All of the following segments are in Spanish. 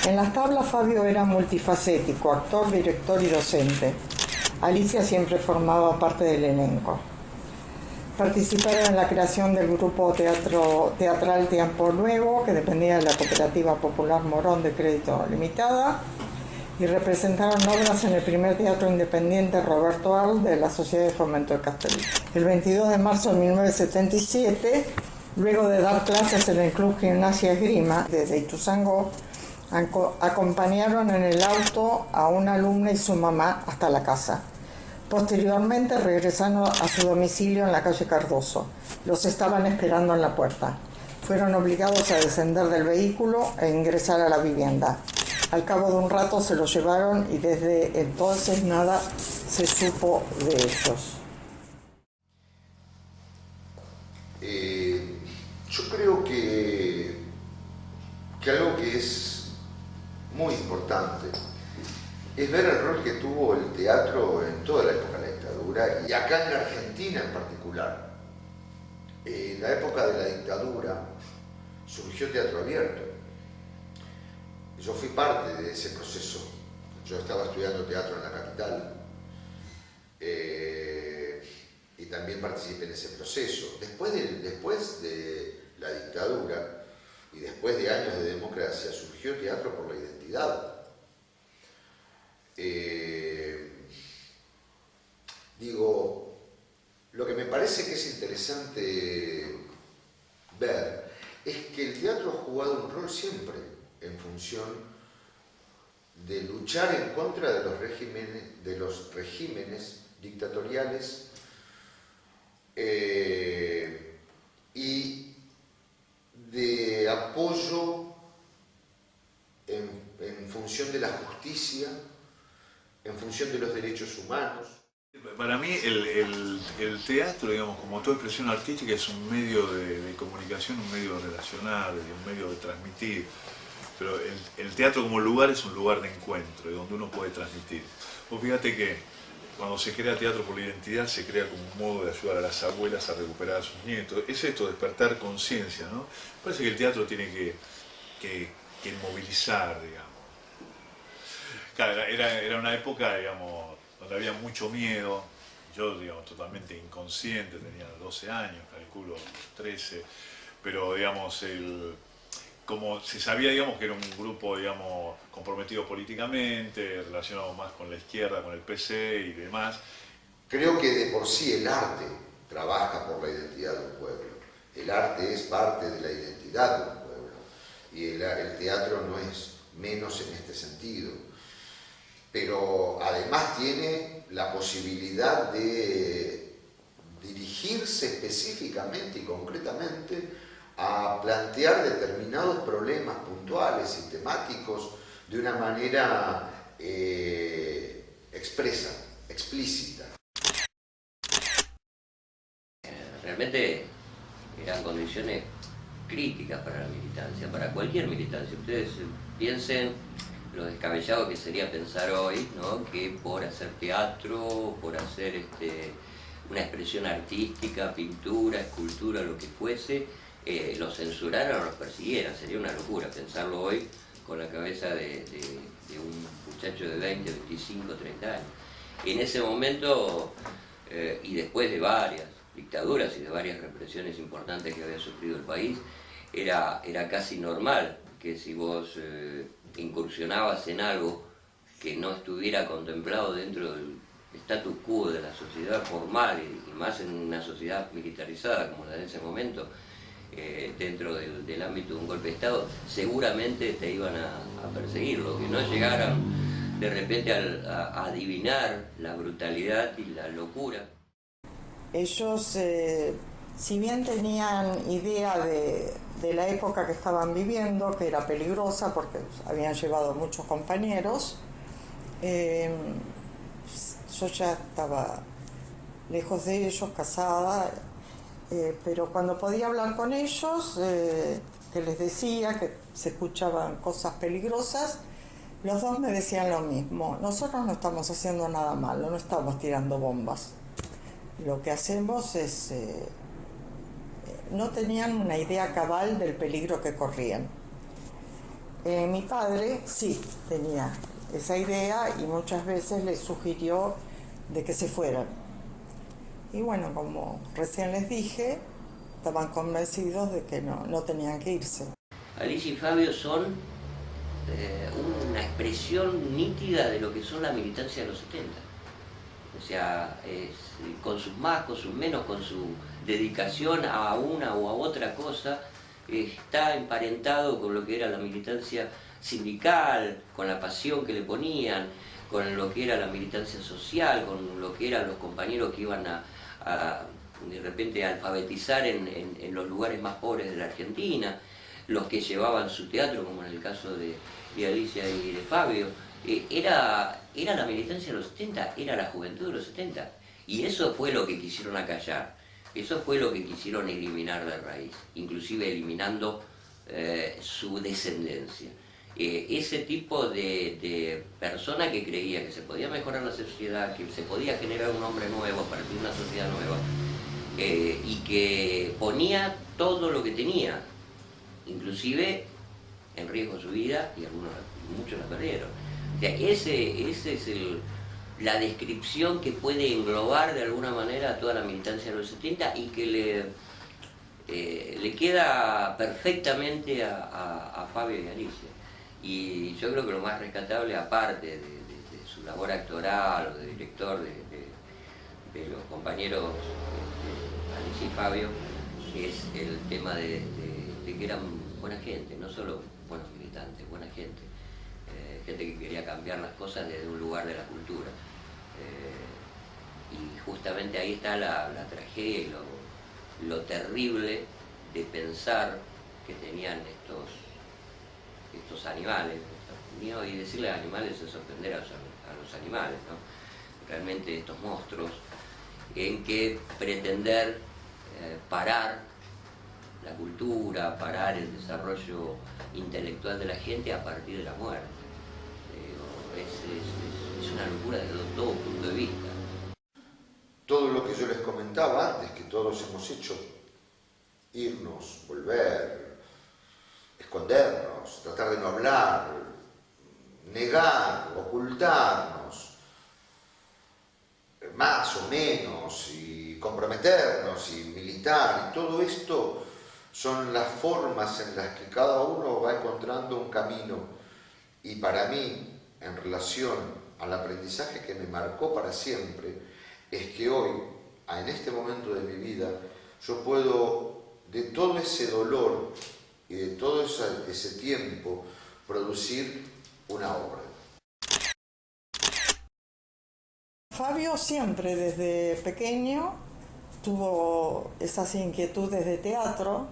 En las tablas Fabio era multifacético, actor, director y docente. Alicia siempre formaba parte del elenco. Participaron en la creación del grupo teatral Tiempo Nuevo, que dependía de la Cooperativa Popular Morón de Crédito Limitada, y representaron obras en el primer teatro independiente Roberto Arlt de la Sociedad de Fomento de Castellón. El 22 de marzo de 1977, luego de dar clases en el Club Gimnasia Esgrima desde Ituzaingó, acompañaron en el auto a una alumna y su mamá hasta la casa. Posteriormente regresaron a su domicilio en la calle Cardoso. Los estaban esperando en la puerta. Fueron obligados a descender del vehículo e ingresar a la vivienda. Al cabo de un rato se los llevaron y desde entonces nada se supo de ellos. Yo creo que algo que es muy importante es ver el rol que tuvo el teatro en toda la época de la dictadura y acá en la Argentina en particular. En la época de la dictadura surgió Teatro Abierto. Yo fui parte de ese proceso. Yo estaba estudiando teatro en la capital y también participé en ese proceso. Después de la dictadura y después de años de democracia surgió Teatro por la Identidad. Lo que me parece que es interesante ver es que el teatro ha jugado un rol siempre en función de luchar en contra de los regímenes dictatoriales y de apoyo en función de la justicia, en función de los derechos humanos. Para mí el teatro, digamos, como toda expresión artística, es un medio de comunicación, un medio de relacionar, un medio de transmitir. Pero el teatro como lugar es un lugar de encuentro, donde uno puede transmitir. Vos fíjate que cuando se crea Teatro por la Identidad, se crea como un modo de ayudar a las abuelas a recuperar a sus nietos. Es esto, despertar conciencia, ¿no? Parece que el teatro tiene que movilizar, digamos. Claro, era una época, digamos, donde había mucho miedo. Yo, digamos, totalmente inconsciente, tenía 12 años, calculo 13, pero, digamos, como se sabía, digamos, que era un grupo, digamos, comprometido políticamente, relacionado más con la izquierda, con el PC y demás. Creo que de por sí el arte trabaja por la identidad de un pueblo. El arte es parte de la identidad de un pueblo. Y el teatro no es menos en este sentido. Pero además tiene la posibilidad de dirigirse específicamente y concretamente a plantear determinados problemas puntuales y temáticos de una manera expresa, explícita. Realmente eran condiciones críticas para la militancia, para cualquier militancia. Ustedes piensen lo descabellado que sería pensar hoy, ¿no?, que por hacer teatro, por hacer una expresión artística, pintura, escultura, lo que fuese, los censuraran o los persiguieran. Sería una locura pensarlo hoy con la cabeza de un muchacho de 20, 25, 30 años. En ese momento, y después de varias dictaduras y de varias represiones importantes que había sufrido el país, era casi normal que si vos incursionabas en algo que no estuviera contemplado dentro del status quo de la sociedad formal y más en una sociedad militarizada como la de ese momento, dentro del ámbito de un golpe de Estado, seguramente te iban a perseguir. Lo que no llegaran de repente a adivinar la brutalidad y la locura. Ellos, si bien tenían idea de la época que estaban viviendo, que era peligrosa porque habían llevado muchos compañeros, yo ya estaba lejos de ellos, casada, pero cuando podía hablar con ellos, que les decía que se escuchaban cosas peligrosas, los dos me decían lo mismo: nosotros no estamos haciendo nada malo, no estamos tirando bombas, lo que hacemos es... no tenían una idea cabal del peligro que corrían. Mi padre sí tenía esa idea y muchas veces les sugirió de que se fueran. Y bueno, como recién les dije, estaban convencidos de que no tenían que irse. Alicia y Fabio son una expresión nítida de lo que son la militancia de los 70. O sea, con sus más, con sus menos, con su dedicación a una o a otra cosa, está emparentado con lo que era la militancia sindical, con la pasión que le ponían, con lo que era la militancia social, con lo que eran los compañeros que iban a de repente a alfabetizar en los lugares más pobres de la Argentina, los que llevaban su teatro, como en el caso de Alicia y de Fabio. Era la militancia de los 70, era la juventud de los 70. Y eso fue lo que quisieron acallar, eso fue lo que quisieron eliminar de raíz, inclusive eliminando su descendencia. Ese tipo de persona que creía que se podía mejorar la sociedad, que se podía generar un hombre nuevo a partir de una sociedad nueva, y que ponía todo lo que tenía, inclusive en riesgo su vida, y muchos la perdieron. O sea, ese es la descripción que puede englobar de alguna manera a toda la militancia de los 70 y que le queda perfectamente a Fabio y Alicia. Y yo creo que lo más rescatable, aparte de su labor actoral o de director de los compañeros Alicia y Fabio, es el tema de que eran buena gente, no solo buenos militantes, buena gente. Gente que quería cambiar las cosas desde un lugar de la cultura. Y justamente ahí está la tragedia y lo terrible de pensar que tenían estos animales, y decirle animales es ofender a los animales, ¿no? Realmente estos monstruos, en que pretender parar la cultura, parar el desarrollo intelectual de la gente a partir de la muerte. Es una locura desde todo punto de vista. Todo lo que yo les comentaba antes, que todos hemos hecho, irnos, volver, escondernos, tratar de no hablar, negar, ocultarnos, más o menos, y comprometernos, y militar, y todo esto son las formas en las que cada uno va encontrando un camino. Y para mí, en relación al aprendizaje que me marcó para siempre, es que hoy, en este momento de mi vida, yo puedo, de todo ese dolor y de todo ese tiempo, producir una obra. Fabio siempre desde pequeño tuvo esas inquietudes de teatro,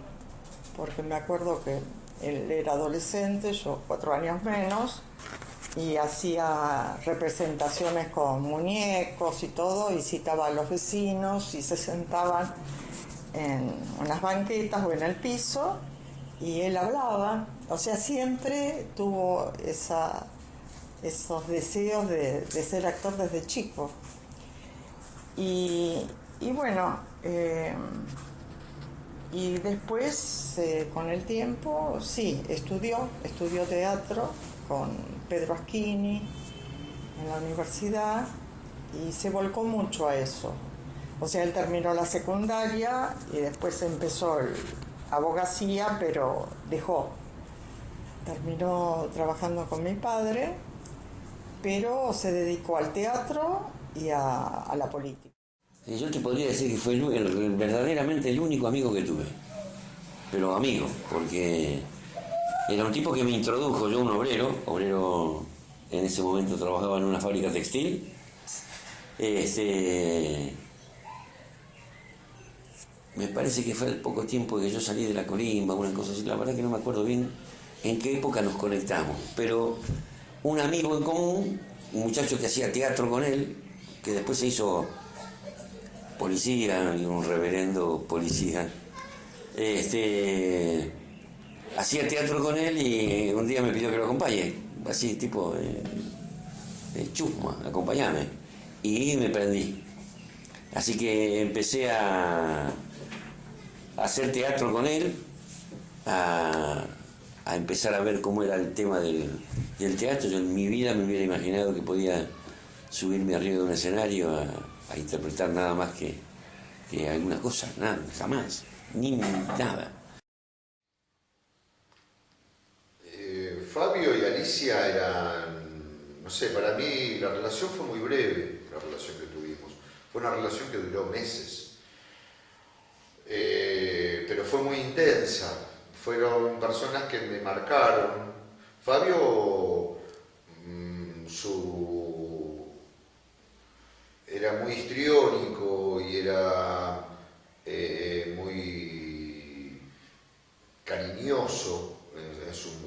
porque me acuerdo que él era adolescente, yo 4 años menos, y hacía representaciones con muñecos y todo, y citaba a los vecinos y se sentaban en unas banquetas o en el piso y él hablaba. O sea, siempre tuvo esos deseos de ser actor desde chico. Y bueno, y después con el tiempo sí, estudió teatro con Pedro Aschini en la universidad y se volcó mucho a eso. O sea, él terminó la secundaria y después empezó abogacía, pero dejó. Terminó trabajando con mi padre, pero se dedicó al teatro y a la política. Yo te podría decir que fue verdaderamente el único amigo que tuve, pero amigo, porque era un tipo que me introdujo, yo un obrero, en ese momento trabajaba en una fábrica textil, me parece que fue el poco tiempo que yo salí de la colimba, una cosa así, la verdad que no me acuerdo bien en qué época nos conectamos, pero un amigo en común, un muchacho que hacía teatro con él, que después se hizo policía, y un reverendo policía, hacía teatro con él y un día me pidió que lo acompañe, así tipo chusma, acompañame, y me prendí. Así que empecé a hacer teatro con él, a a empezar a ver cómo era el tema del teatro. Yo en mi vida me hubiera imaginado que podía subirme arriba de un escenario a interpretar nada más que alguna cosa, nada, jamás, ni nada. Fabio y Alicia eran, no sé, para mí la relación fue muy breve, la relación que tuvimos. Fue una relación que duró meses, pero fue muy intensa. Fueron personas que me marcaron. Fabio, era muy histriónico y era muy cariñoso,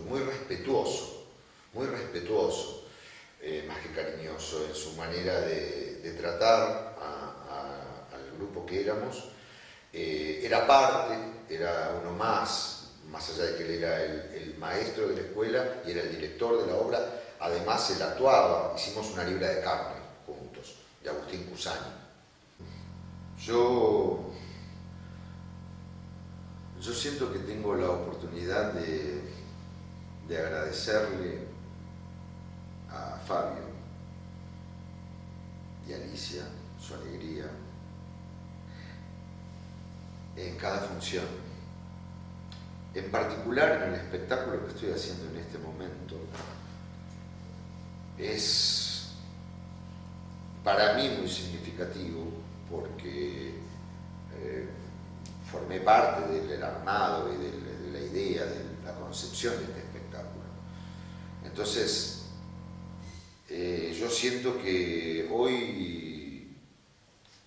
muy respetuoso, más que cariñoso en su manera de tratar al grupo que éramos. Era parte, era uno más allá de que él era el maestro de la escuela y era el director de la obra. Además él actuaba, hicimos una libra de carne juntos, de Agustín Cusani. Yo siento que tengo la oportunidad de agradecerle a Fabio y a Alicia su alegría en cada función. En particular en el espectáculo que estoy haciendo en este momento, es para mí muy significativo porque formé parte del armado y de la idea, de la concepción de este espectáculo. Entonces, yo siento que hoy,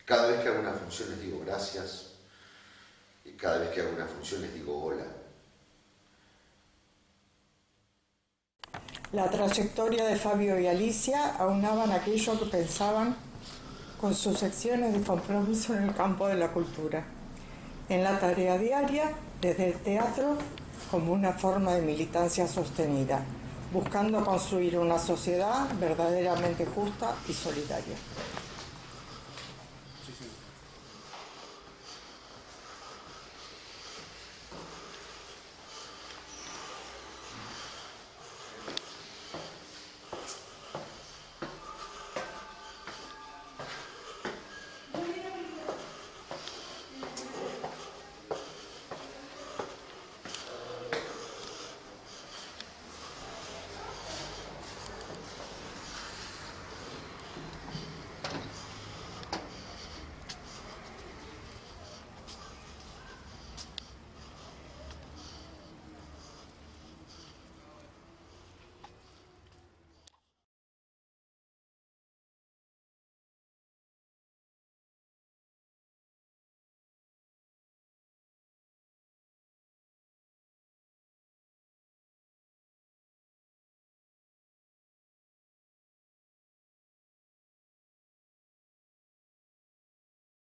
cada vez que hago una función les digo gracias, y cada vez que hago una función les digo hola. La trayectoria de Fabio y Alicia aunaban aquello que pensaban con sus secciones de compromiso en el campo de la cultura, en la tarea diaria, desde el teatro, como una forma de militancia sostenida, buscando construir una sociedad verdaderamente justa y solidaria.